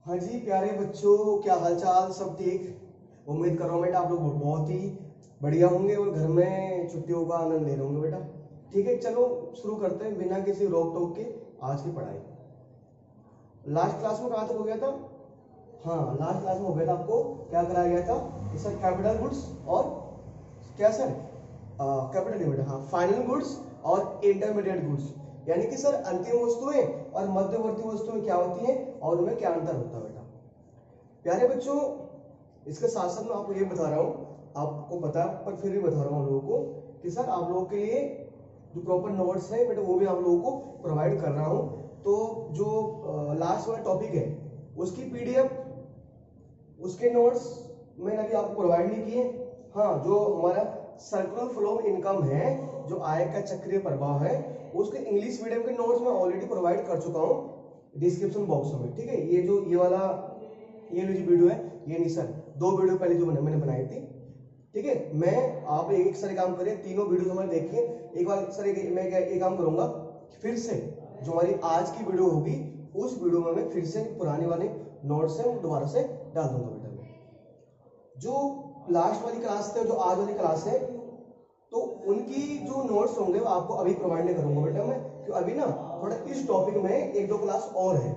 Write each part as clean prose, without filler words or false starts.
हाँ जी प्यारे बच्चों, क्या हालचाल? सब ठीक? उम्मीद कर रहा हूँ बेटा आप लोग बहुत ही बढ़िया होंगे और घर में छुट्टियों का आनंद ले रहे होंगे बेटा। ठीक है, चलो शुरू करते हैं बिना किसी रोक टोक के आज की पढ़ाई। लास्ट क्लास में कहाँ तक हो गया था? हाँ, लास्ट क्लास में हो गया था, आपको क्या कराया गया था? सर कैपिटल गुड्स और क्या सर? कैपिटल लिमिट, हाँ, फाइनल गुड्स और इंटरमीडिएट गुड्स, यानी कि सर अंतिम वस्तुएं और मध्यवर्ती वस्तुएं क्या होती हैं और उनमें क्या अंतर होता है बेटा। प्यारे बच्चों, इसके साथ साथ मैं आपको ये बता रहा हूँ, आपको पता है पर फिर भी बता रहा हूँ लोगों को कि सर आप लोगों के लिए जो प्रॉपर नोट्स है बेटा वो भी आप लोगों को प्रोवाइड कर रहा हूँ। तो जो लास्ट वाला टॉपिक है उसकी पीडीएफ, उसके नोट्स मैंने अभी आपको प्रोवाइड नहीं किए। हाँ, जो हमारा सर्कुलर फ्लो ऑफ इनकम है, जो आय का चक्रीय प्रभाव है, उसके इंग्लिश मीडियम के नोट्स मैं ऑलरेडी प्रोवाइड कर चुका हूँ डिस्क्रिप्शन बॉक्स में। ठीक है, ये जो ये वाला ये जो वीडियो है, ये नहीं सर, 2 वीडियो पहले जो मैंने बनाई थी। ठीक है, मैं आप एक सर काम करें, तीनों वीडियो हमारे देखिए। एक बार सर मैं एक काम करूंगा, फिर से जो हमारी आज की वीडियो होगी उस वीडियो में मैं फिर से पुराने वाले नोट्स है दोबारा से डाल दूंगा बेटा। मैं जो लास्ट वाली क्लास थे, जो आज वाली क्लास है, तो उनकी जो नोट्स होंगे वो आपको अभी प्रोवाइड नहीं करूंगा बेटा मैं, क्योंकि अभी ना थोड़ा इस टॉपिक में 1-2 क्लास और है।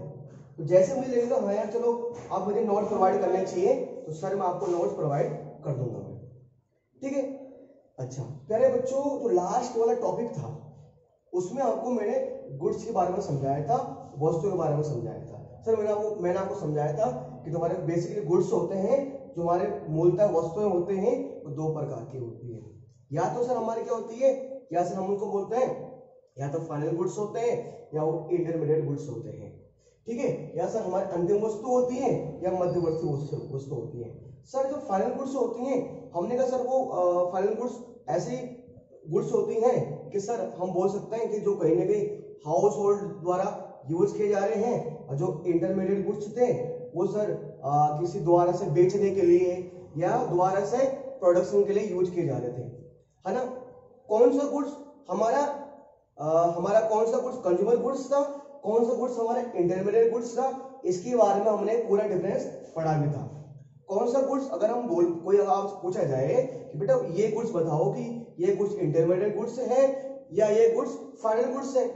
तो जैसे मुझे लगेगा हाँ यार चलो आप मुझे नोट प्रोवाइड करने चाहिए, तो सर मैं आपको नोट्स प्रोवाइड कर दूंगा मैं। ठीक है, अच्छा प्यारे बच्चों, जो लास्ट वाला टॉपिक था उसमें आपको मैंने गुड्स के बारे में समझाया था, वस्तुओं के बारे में समझाया था। सर मैंने आपको समझाया था कि तुम्हारे बेसिकली गुड्स होते हैं, जो हमारे मूलतः वस्तुएं होते हैं वो 2 प्रकार की होती है। या तो सर हमारी क्या होती है, या सर हम उनको बोलते हैं या तो फाइनल गुड्स होते हैं या वो इंटरमीडिएट गुड्स होते हैं। ठीक है, या सर हमारी अंतिम वस्तु होती है या मध्यवर्ती वस्तु होती है। सर जो फाइनल गुड्स होती हैं, हमने कहा सर वो फाइनल गुड्स ऐसी गुड्स होती हैं कि सर हम बोल सकते हैं कि जो कहीं ना कहीं हाउस होल्ड द्वारा यूज किए जा रहे हैं, और जो इंटरमीडिएट गुड्स थे वो सर किसी द्वारा से बेचने के लिए या द्वारा से प्रोडक्शन के लिए यूज किए जा रहे थे, है ना। कौन सा गुड्स हमारा कौन सा गुड्स कंज्यूमर गुड्स था, कौन सा गुड्स हमारा इंटरमीडिएट गुड्स था, इसके बारे में हमने पूरा डिफरेंस पढ़ा भी था। कौन सा गुड्स अगर हम कोई आपसे पूछा जाए कि बेटा ये गुड्स बताओ कि ये गुड्स इंटरमीडिएट गुड्स है या ये गुड्स फाइनल गुड्स है,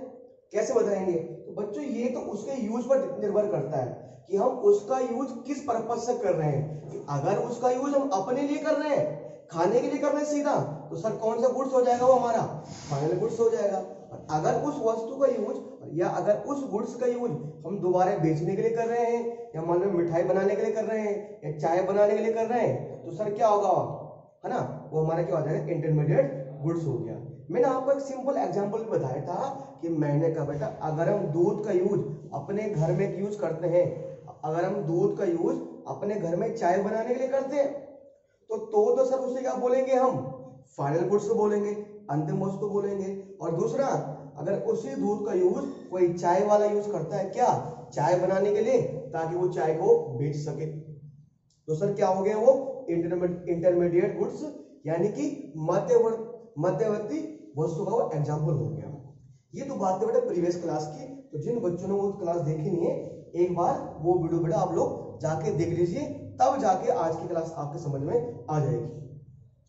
कैसे बताएंगे? तो बच्चों ये तो उसके यूज पर निर्भर करता है कि हम उसका यूज किस पर्पज से कर रहे हैं। कि अगर उसका यूज हम अपने लिए कर रहे हैं, खाने के लिए कर रहे हैं सीधा, तो सर कौन सा गुड्स हो जाएगा? वो हमारा फाइनल गुड्स हो जाएगा। अगर उस वस्तु का यूज या अगर उस गुड्स का यूज हम दोबारा बेचने के लिए कर रहे हैं, या मान लो मिठाई बनाने के लिए कर रहे हैं या चाय बनाने के लिए कर रहे हैं, तो सर क्या होगा, है ना, वो हमारा क्या हो जाएगा? इंटरमीडिएट गुड्स हो गया। मैंने आपको एक सिंपल एग्जांपल भी बताया था कि मैंने कहा बेटा अगर हम दूध का यूज अपने घर में यूज करते हैं, अगर हम दूध का यूज अपने घर में चाय बनाने के लिए करते हैं, तो सर उसे क्या बोलेंगे? हम फाइनल गुड्स बोलेंगे, अंतिम वस्तु बोलेंगे। और दूसरा, अगर उसी दूध का यूज कोई चाय वाला यूज करता है, क्या, चाय बनाने के लिए, ताकि वो चाय को बेच सके, तो सर क्या हो गया? वो इंटरमीडिएट गुड्स, यानी कि मध्यवर्ती वस्तु का वो एग्जाम्पल हो गया। ये तो बात है बेटा प्रीवियस क्लास की, तो जिन बच्चों ने वो क्लास देखी नहीं है, एक बार वो वीडियो बेटा आप लोग जाके देख लीजिए, तब जाके आज की क्लास आपके समझ में आ जाएगी।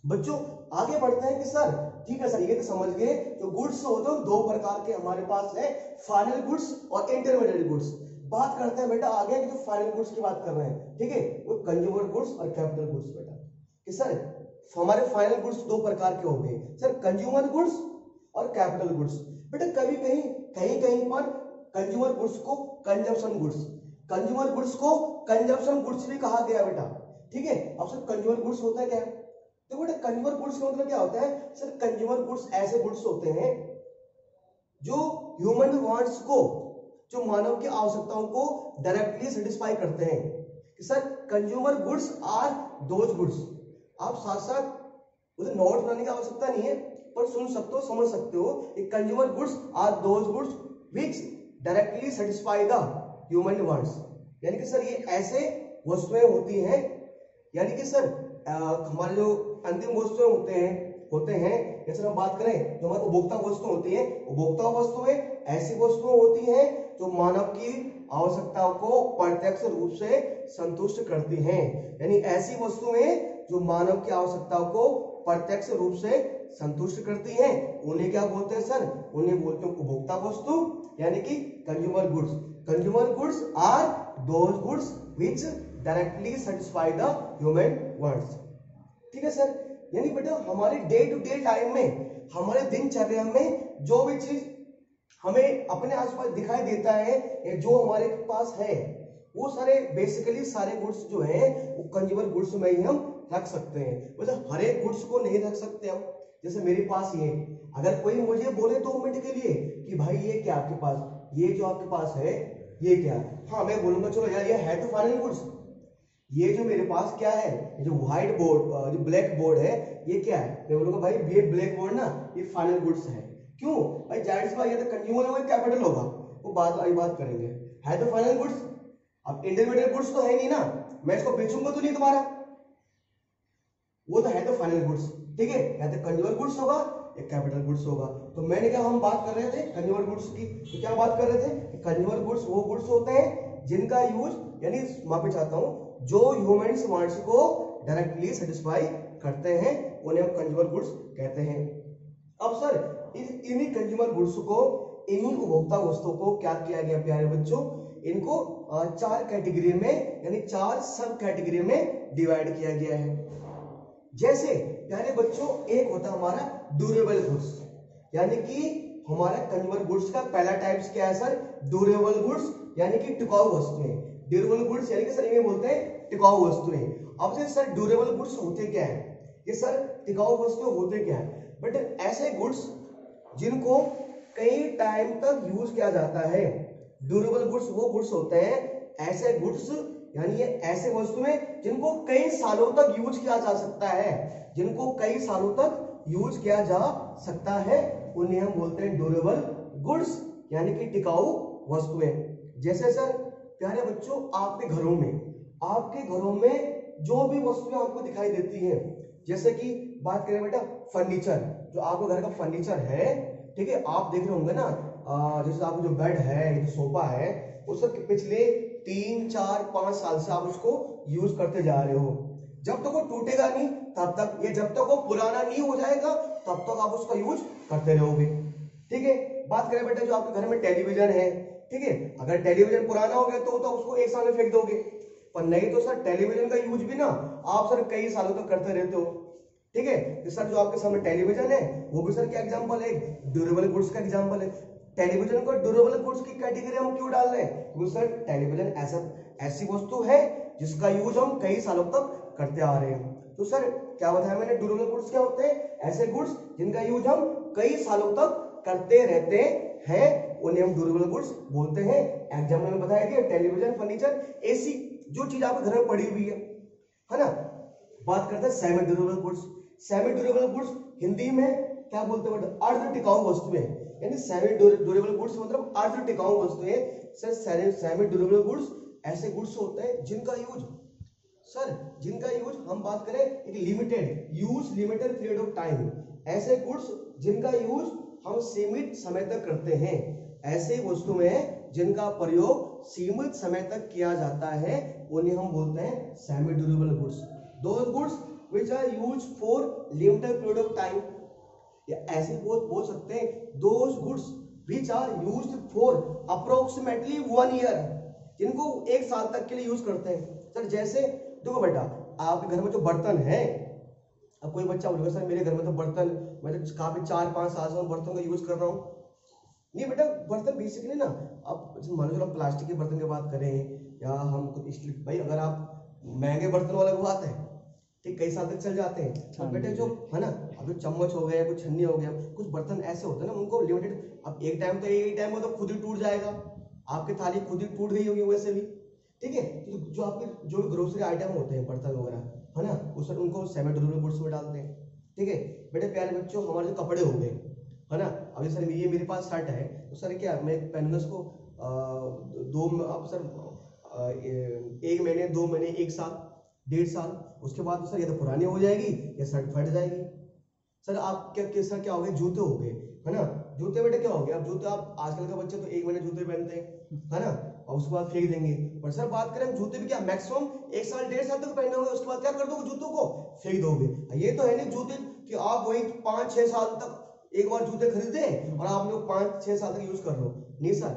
बच्चों आगे बढ़ते हैं कि सर ठीक है सर ये तो समझ गए, तो गुड्स होते हैं 2 प्रकार के हमारे पास है, फाइनल गुड्स और इंटरमीडिएट गुड्स। बात करते हैं बेटा आगे कि जो फाइनल गुड्स की बात कर रहे हैं, ठीक है, वो कंज्यूमर गुड्स और कैपिटल गुड्स बेटा। कि सर हमारे फाइनल गुड्स 2 प्रकार के हो गए सर, कंज्यूमर गुड्स और कैपिटल गुड्स। बेटा कभी कहीं पर कंज्यूमर गुड्स को कंजम्पशन गुड्स, कंज्यूमर गुड्स को कंजम्पशन गुड्स भी कहा गया बेटा। ठीक है, अब सर कंज्यूमर गुड्स होता है क्या? तो बेटा कंज्यूमर गुड्स का मतलब क्या होता है? सर कंज्यूमर गुड्स ऐसे गुड्स होते हैं जो ह्यूमन वांट्स को, जो मानव की आवश्यकताओं को डायरेक्टली सेटिस्फाई करते हैं। कि sir consumer goods are those goods, आप साथ साथ उसे नोट बनाने की आवश्यकता नहीं है, पर सुन सकते हो, समझ सकते हो कि consumer goods are those goods which directly satisfy the human wants. यानी कि सर ये ऐसे वस्तुएं होती हैं, यानी कि सर हमारे जो अंतिम वस्तुएं होते हैं जैसे हम बात करें जो हमारी उपभोक्ता वस्तु होती है, उपभोक्ता वस्तुएं ऐसी वस्तुएं होती हैं जो मानव की आवश्यकताओं को प्रत्यक्ष रूप से संतुष्ट करती हैं। यानी ऐसी वस्तुएं जो मानव की आवश्यकताओं को प्रत्यक्ष रूप से संतुष्ट करती हैं उन्हें क्या बोलते हैं सर? उन्हें बोलते हैं उपभोक्ता वस्तु, यानी कि consumer goods. Consumer goods are those goods which directly satisfy the human wants. ठीक है सर। यानी बेटा हमारे डे टू डे टाइम में, हमारे दिनचर्या में जो भी चीज हमें अपने आसपास दिखाई देता है या जो हमारे पास है, वो सारे बेसिकली सारे गुड्स जो हैं वो कंज्यूमर गुड्स में ही हम रख सकते हैं। मतलब हर एक गुड्स को नहीं रख सकते हम। जैसे मेरे पास ये, अगर कोई मुझे बोले 2 मिनट के लिए कि भाई ये क्या आपके पास, ये जो आपके पास है ये क्या है, हाँ मैं बोलूंगा चलो यार ये है तो फाइनल गुड्स। ये जो मेरे पास क्या है, जो व्हाइट बोर्ड, जो ब्लैक बोर्ड है, ये क्या है? मैं बोलूंगा भाई ये ब्लैक बोर्ड ना ये फाइनल गुड्स है। क्यों भाई? जाहिर सी बात, ये तो कंज्यूमर होगा, कैपिटल होगा, वो बात करेंगे, है तो फाइनल गुड्स। अब इंटरमीडिएट गुड्स तो है नहीं ना, मैं इसको बेचूंगा तो नहीं तुम्हारा, वो तो है तो फाइनल गुड्स। ठीक है, या तो कंज्यूमर गुड्स होगा या कैपिटल गुड्स होगा। तो मैंने क्या, हम बात कर रहे थे कंज्यूमर गुड्स की, तो क्या बात कर रहे थे? कंज्यूमर गुड्स वो गुड्स होते हैं जिनका यूज, यानी माफी चाहता हूं, जो ह्यूमन्स वांट्स को डायरेक्टली सेटिस्फाई करते हैं उन्हें हम कंज्यूमर गुड्स कहते हैं। अब सर इन्हीं कंज्यूमर गुड्स को, इन्हीं उपभोक्ता वस्तुओं को क्या किया गया प्यारे बच्चों? इनको 4 कैटेगरी में, यानी 4 सब कैटेगरी में डिवाइड किया गया है। जैसे प्यारे बच्चों, एक होता है हमारा ड्यूरेबल गुड्स, यानी कि हमारा कंज्यूमर गुड्स का पहला टाइप्स क्या है सर? ड्यूरेबल गुड्स, यानी कि टिकाऊ वस्तुएं। ड्यूरेबल गुड्स यानी कि सर इन्हें बोलते हैं टिकाऊ वस्तुएं। अब से सर ड्यूरेबल गुड्स होते क्या है? ये सर टिकाऊ वस्तुएं होते क्या है? बट ऐसे गुड्स जिनको कई टाइम तक यूज किया जाता है। ड्यूरेबल गुड्स वो गुड्स होते हैं, ऐसे गुड्स यानी ये ऐसे वस्तुएं जिनको कई सालों तक यूज किया जा सकता है, जिनको कई सालों तक यूज किया जा सकता है, उन्हें हम बोलते हैं ड्यूरेबल गुड्स, यानी कि टिकाऊ वस्तुएं। जैसे सर प्यारे बच्चों, आपके घरों में जो भी वस्तुएं आपको दिखाई देती हैं, जैसे कि बात करें बेटा फर्नीचर, जो आपको घर का फर्नीचर है, ठीक है, आप देख रहे होंगे ना, जैसे आपको जो बेड है, जो सोफा है, उस पिछले 3, 4, 5 साल से आप उसको यूज करते जा रहे हो। जब तक वो टूटेगा नहीं तब तक, ये जब तक वो पुराना नहीं हो जाएगा तब तक आप उसका यूज करते रहोगे। ठीक है, बात करें बेटा जो आपके घर में टेलीविजन है, ठीक है, अगर टेलीविजन पुराना हो गया तो उसको एक साल में फेंक दोगे, पर नहीं तो सर टेलीविजन का यूज भी ना आप सर कई सालों तक करते रहते हो। ठीक है, तो सर जो आपके सामने टेलीविजन है वो भी सर क्या एग्जांपल है? ड्यूरेबल गुड्स का एग्जांपल है। टेलीविजन को ड्यूरेबल गुड्स की कैटेगरी हम क्यों डाल रहे हैं? क्योंकि सर टेलीविजन ऐसी वस्तु है जिसका यूज हम कई सालों तक करते आ रहे हैं। तो सर क्या बताया मैंने? ड्यूरेबल गुड्स क्या होते हैं? ऐसे गुड्स जिनका यूज हम कई सालों तक करते रहते हैं, उन्हें हम ड्यूरेबल गुड्स बोलते हैं। एग्जाम्पल में बताया गया टेलीविजन, फर्नीचर, एसी, जो चीज आपके घर में पड़ी हुई है ना। बात करते हैं semi durable goods. Semi durable goods Hindi में क्या बोलते हैं? अर्ध टिकाऊ वस्तुएं, यानी सेमी ड्यूरेबल गुड्स मतलब अर्ध टिकाऊ वस्तुएं। सर सेमी ड्यूरेबल गुड्स ऐसे गुड्स होते हैं जिनका यूज हम बात करें एक लिमिटेड पीरियड ऑफ टाइम, ऐसे गुड्स जिनका यूज हम सीमित समय तक करते हैं, ऐसे वस्तुएं जिनका प्रयोग सीमित समय तक किया जाता है, उन्हें हम बोलते हैं semi durable goods. Those goods which are used for limited period of time, या ऐसे बोल सकते हैं those goods which are used for approximately 1 year, जिनको 1 साल तक के लिए यूज करते हैं। सर जैसे देखो बेटा, आपके घर में जो बर्तन है, अब कोई बच्चा बोलेगा सर मेरे घर में तो बर्तन, मैं तो काफी 4-5 साल से बर्तन का यूज कर रहा हूँ। नहीं बेटा, बर्तन बेसिकली ना, अब मान लो हम प्लास्टिक के बर्तन की बात करें या हम कुछ स्टील, भाई अगर आप महंगे बर्तन वाला को बात है, ठीक, कई साल तक चल जाते हैं। तो बेटे जो है ना, अब जो चम्मच हो गया, कुछ छन्नी हो गया, कुछ बर्तन ऐसे होते हैं ना उनको लिमिटेड, अब एक टाइम में तो खुद ही टूट जाएगा, आपकी थाली खुद ही टूट गई होगी वैसे भी। ठीक है, तो जो आपके जो ग्रोसरी आइटम होते हैं, बर्तन वगैरह, है ना, उस उनको सेमी ड्यूरेबल गुड्स में डालते हैं। ठीक है बेटे, प्यारे बच्चों, हमारे जो कपड़े हो गए, है ना, अभी सर ये मेरे पास शर्ट है, तो सर क्या मैं पहनूंगा इसको 1 महीने, 2 महीने, 1 साल, 1.5 साल, उसके बाद सर ये तो पुरानी हो जाएगी या शर्ट फट जाएगी। सर आप क्या हो गए? जूते हो गए, है ना, जूते बेटे क्या हो गया? अब जूते आप आजकल के बच्चे तो 1 महीने जूते पहनते हैं, है ना, और उसके बाद फेंक देंगे। पर सर बात करें जूते भी, क्या मैक्सिमम 1 साल 1.5 साल तक पहने होंगे, उसके बाद क्या कर दोगे, जूतों को फेंक दोगे। ये तो है नहीं जूते कि आप वही 5-6 साल तक एक बार जूते खरीदे और आप लोग 5-6 साल तक यूज कर लो। नहीं सर,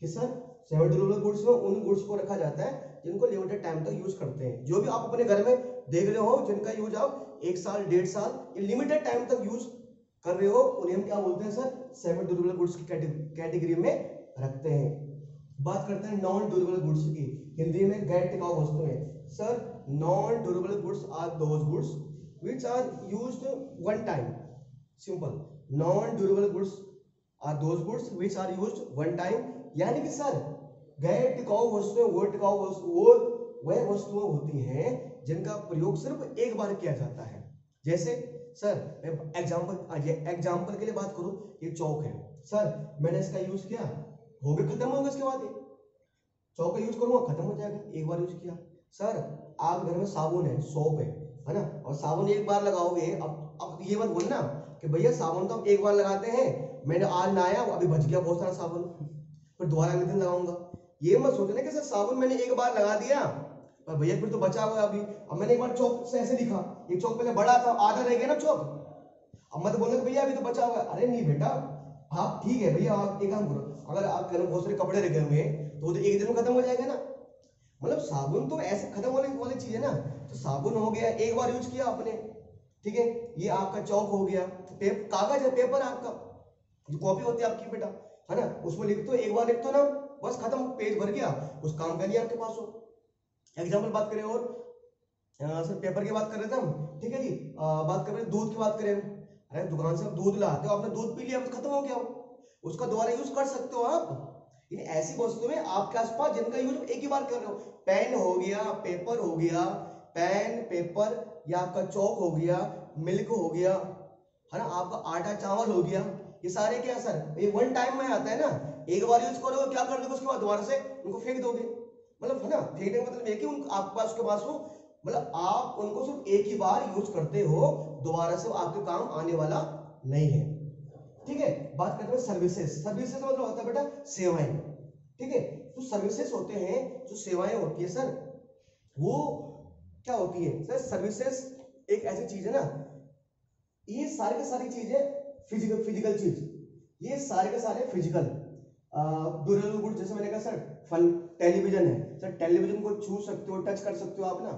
कि सर सेमी ड्यूरेबल गुड्स में उन गुड्स को रखा जाता है जिनको लिमिटेड टाइम तक यूज करते हैं। जो भी आप अपने घर में देख रहे हो जिनका यूज आप 1 साल 1.5 साल लिमिटेड टाइम तक यूज कर रहे हो, उन्हें हम क्या बोलते हैं सर, सेमी ड्यूरेबल गुड्स की कैटेगरी में रखते हैं। बात करते हैं नॉन ड्यूरेबल गुड्स की, हिंदी में गैर टिकाऊ वस्तुएं। Sir non durable goods are those goods which are used one time. Simple, non durable goods are those goods which are used one time. यानी कि सर गैर टिकाऊ वस्तुएं वह वस्तुएं होती हैं जिनका प्रयोग सिर्फ एक बार किया जाता है। जैसे सर मैं एग्जाम्पल के लिए बात करूं, ये चौक है सर, मैंने इसका यूज किया, हो गया, खत्म हो गया, इसके बाद चौक का यूज करूंगा, खत्म हो जाएगा, एक बार यूज किया। सर आप घर में साबुन है, सोप है ना, और साबुन एक बार लगाओगे, अब ये मत बोलना कि भैया साबुन तो हम एक बार लगाते हैं, मैंने आज नहाया अभी बच गया बहुत सारा साबुन, फिर दोबारा अगले दिन लगाऊंगा। ये मत सोचना कि सर साबुन मैंने एक बार लगा दिया पर भैया फिर तो बचा हुआ अभी, अब मैंने एक बार चौक से ऐसे दिखा, ये चौक पहले बड़ा था, आधा रह गया ना चौक, अब मत बोलना कि भैया अभी तो बचा हुआ है। अरे नहीं बेटा, आप ठीक है भैया, आप एक काम करो, अगर आप घर में बहुत सारे कपड़े रखे हुए हैं तो एक दिन में खत्म हो जाएगा ना। मतलब साबुन तो ऐसे खत्म होने वाली चीज है ना, तो साबुन हो गया, एक बार यूज किया आपने, ठीक है। ये आपका चौक हो गया, कागज है, पेपर है आपका, जो कॉपी होती है आपकी बेटा, है ना, उसमें लिख दो, एक बार लिख दो ना, बस खत्म, पेज भर गया, उस काम का नहीं आपके पास हो। एग्जाम्पल बात करें और सर पेपर की बात कर रहे थे हम, ठीक है जी। बात कर रहे दूध की बात करें, अरे दुकान से आप दूध लाते हो, आपने दूध पी लिया, खत्म हो गया, उसका दोबारा यूज कर सकते हो आप। इन ऐसी वस्तुएं आपके आसपास जिनका यूज एक ही बार कर रहे हो, पेन हो गया, पेपर हो गया, पेन पेपर, या आपका चौक हो गया, मिल्क हो गया, है ना, आपका आटा चावल हो गया, ये सारे क्या सर ये वन टाइम में आता है ना, एक बार यूज करोगे, क्या कर दोगे उसके बाद दोबारा से उनको फेंक दोगे, मतलब है ना, फेंकने का मतलब ये कि आपके पास, उसके पास हो, मतलब आप उनको सिर्फ एक ही बार यूज करते हो, दोबारा से आपके काम आने वाला नहीं है, ठीक है। बात करते हैं सर्विसेज। सर्विसेज मतलब होता है बेटा सेवाएं, ठीक है। तो सर्विसेज होते हैं, जो सेवाएं होती है सर, वो क्या होती है सर, सर्विसेज एक ऐसी चीज है ना, ये सारी की सारी चीजें फिजिकल चीज, ये सारे के सारे फिजिकल ड्यूरेबल गुड। जैसे मैंने कहा सर फल टेलीविजन है सर, टेलीविजन को छू सकते हो, टच कर सकते हो आप ना।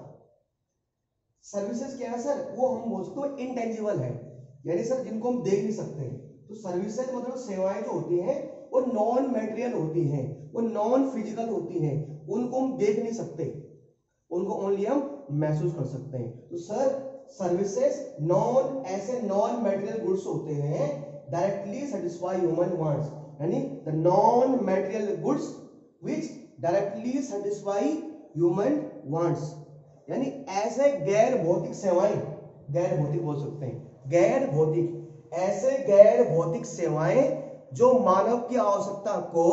सर्विसेज क्या है सर, वो हम बोलते हैं इनटेंजिबल है, यानी सर जिनको हम देख नहीं सकते। तो सर्विसेज मतलब सेवाएं जो होती हैं वो नॉन मैटेरियल होती हैं, वो नॉन फिजिकल होती हैं, उनको हम देख नहीं सकते, उनको ओनली हम महसूस कर सकते हैं। तो सर सर्विसेज नॉन ऐसे नॉन मैटेरियल गुड्स होते हैं डायरेक्टली सेटिस्फाई ह्यूमन वांट्स, यानी the non material goods which directly satisfy human wants, यानी ऐसे गैर भौतिक सेवाएं, गैर भौतिक बोल सकते हैं, गैर भौतिक, ऐसे गैर भौतिक सेवाएं जो मानव की आवश्यकता को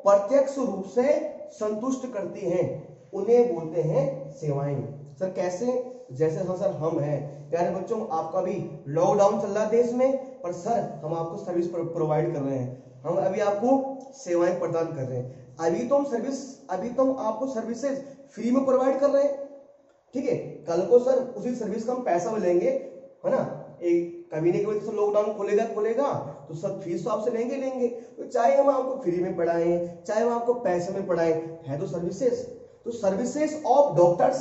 प्रत्यक्ष रूप से संतुष्ट करती हैं, उन्हें बोलते हैं सेवाएं। सर कैसे, जैसे हाँ सर हम हैं प्यारे बच्चों, आपका भी लॉकडाउन चल रहा है देश में, पर सर हम आपको सर्विस प्रोवाइड कर रहे हैं, हम अभी आपको सेवाएं प्रदान कर रहे हैं, अभी तो हम आपको सर्विसेज फ्री में प्रोवाइड कर रहे हैं, ठीक है। कल को सर उसी सर्विस का हम पैसा भी लेंगे, है ना, एक कभी नहीं कभी तो लॉकडाउन खोलेगा तो सब फीस तो आपसे लेंगे, तो चाहे हम आपको फ्री में पढ़ाएं, चाहे हम आपको पैसे में पढ़ाएं, है तो सर्विसेज। तो सर्विसेज ऑफ डॉक्टर्स,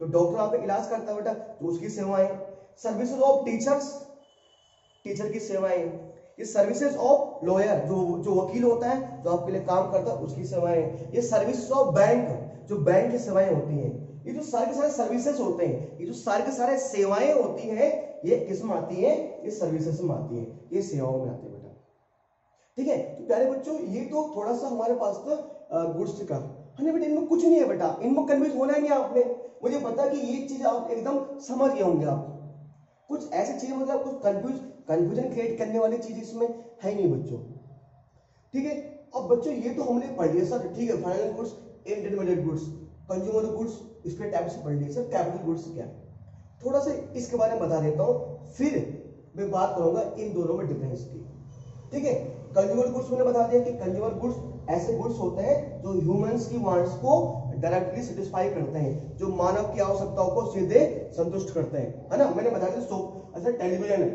तो डॉक्टर आपका इलाज करता है बेटा, तो उसकी सेवाएं। सर्विसेज ऑफ टीचर्स, टीचर की सेवाएं। ये सर्विसेज ऑफ लॉयर, जो वकील होता है, जो आपके लिए काम करता है, उसकी सेवाएं। ये सर्विसेज ऑफ बैंक, जो बैंक की सेवाएं होती हैं। ये जो सारे के सारे सर्विसेज होते हैं, ये जो सारे के सारे सेवाएं होती हैं, ये किस में आती है, ये सर्विसेज में आती है, ये सेवाओं में आती है बेटा, ठीक है। तो प्यारे बच्चों ये तो थोड़ा सा हमारे पास था गुड्स का, है ना बेटा, इनमें कुछ नहीं है बेटा, इनमें कन्फ्यूज होना ही नहीं आपने, मुझे पता कि ये चीज आप एकदम समझ गए होंगे। आप कुछ ऐसी चीज मतलब कुछ कंफ्यूजन क्रिएट करने वाली चीज इसमें है नहीं बच्चों, ठीक है। अब बच्चों ये तो हमने पढ़ लिया सर, ठीक है, final goods, intermediate goods, consumer goods, इसके टाइप्स पढ़ लिए सर। कैपिटल गुड्स क्या, थोड़ा सा इसके बारे में बता देता हूं, फिर मैं बात करूंगा इन दोनों में डिफरेंस की, ठीक है। कंज्यूमर गुड्स मैंने बता दिया कि कंज्यूमर गुड्स ऐसे गुड्स होते हैं जो ह्यूमंस की वांट्स को डायरेक्टली सेटिस्फाई करते हैं, जो मानव की आवश्यकताओं को सीधे संतुष्ट करते हैं, है ना। मैंने बताया था सोप, अच्छा टेलीविजन है,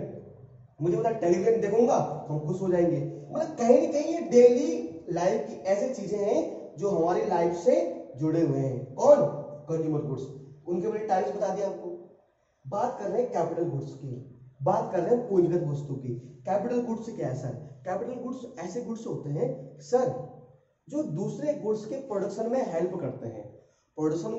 मुझे पता टेलीविजन देखूंगा तो हम खुश हो जाएंगे। मतलब कहीं ना कहीं ये डेली लाइफ की ऐसी चीजें हैं जो हमारी लाइफ से जुड़े हुए हैं। कौन? Consumer goods. उनके मैंने टाइप्स बता दिया आपको। बात कर रहे हैं कैपिटल गुड्स की, बात कर रहे हैं पूंजीगत वस्तु की। कैपिटल गुड्स क्या है सर? कैपिटल गुड्स ऐसे गुड्स होते हैं सर जो दूसरे गुड्स के प्रोडक्शन में हेल्प करते हैं। प्रोडक्शन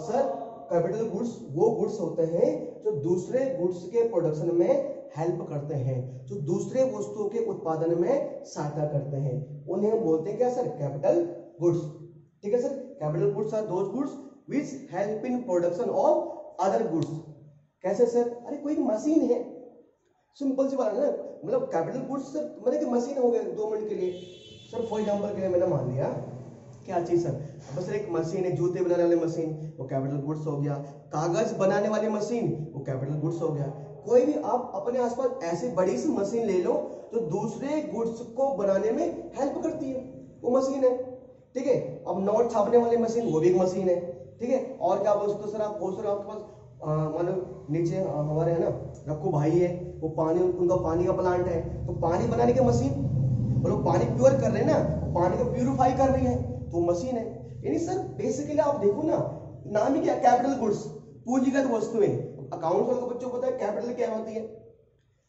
सर, कैपिटल गुड्स वो गुड्स होते हैं जो दूसरे गुड्स के प्रोडक्शन में हेल्प करते हैं, जो दूसरे वस्तुओं के उत्पादन में सहायता करते हैं, उन्हें हम बोलते हैं क्या सर? Capital goods. ठीक है sir, capital goods are those goods which help in production of other goods. कैसे सर? अरे कोई मशीन है, सिंपल सी बात है ना, मतलब कैपिटल गुड्स सर मतलब कि मशीन हो गया 2 मिनट के लिए सर, फॉर एग्जांपल के लिए मैंने मान लिया क्या चीज सर, बस एक मशीन है, जूते बनाने वाली मशीन, वो कैपिटल गुड्स हो गया। कागज बनाने वाली मशीन, वो कैपिटल गुड्स हो गया। कोई भी आप अपने आसपास ऐसी बड़ी सी मशीन ले लो जो दूसरे गुड्स को बनाने में हेल्प करती है, वो मशीन है। ठीक है, अब नोट छापने वाली मशीन, वो भी एक मशीन है। ठीक है, और क्या बोलते सर आप? बहुत सारे आपके पास मतलब नीचे हमारे है ना रक्कू भाई है, वो पानी, उनका पानी का प्लांट है, तो पानी बनाने की मशीन, वो लोग पानी प्योर कर रहे हैं ना, पानी को प्यूरिफाई कर रही है, तो मशीन है। यानी सर बेसिकली आप देखो ना, नाम ही क्या? कैपिटल गुड्स, पूंजीगत वस्तुएं। अकाउंट्स वाले बच्चों को पता है कैपिटल क्या होती है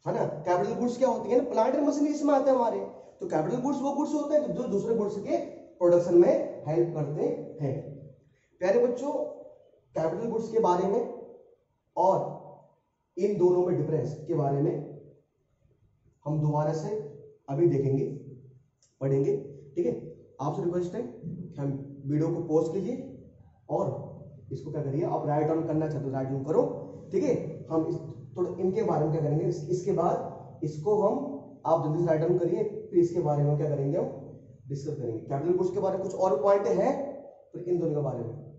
ना? कैपिटल गुड्स क्या होती है ना? प्लांट एंड मशीनरी इसमें आते हैं हमारे। तो कैपिटल गुड्स वो गुड्स होते हैं जो दूसरे गुड्स के प्रोडक्शन में हेल्प करते हैं। प्यारे बच्चों, कैपिटल गुड्स के बारे में और इन दोनों में डिफरेंस के बारे में हम दोबारा से अभी देखेंगे, पढ़ेंगे। ठीक है, आपसे रिक्वेस्ट है कि हम वीडियो को पॉज कीजिए और इसको क्या करिए, आप राइट डाउन करना चाहते हो राइट डाउन करो। ठीक है, हम थोड़ा इनके बारे में क्या करेंगे, इसके बाद इसको हम, आप जल्दी से राइट डाउन करिए, फिर इसके बारे में क्या करेंगे हम डिस्कस करेंगे। कैपिटल गुड्स के बारे में कुछ और पॉइंट है फिर इन दोनों के बारे में।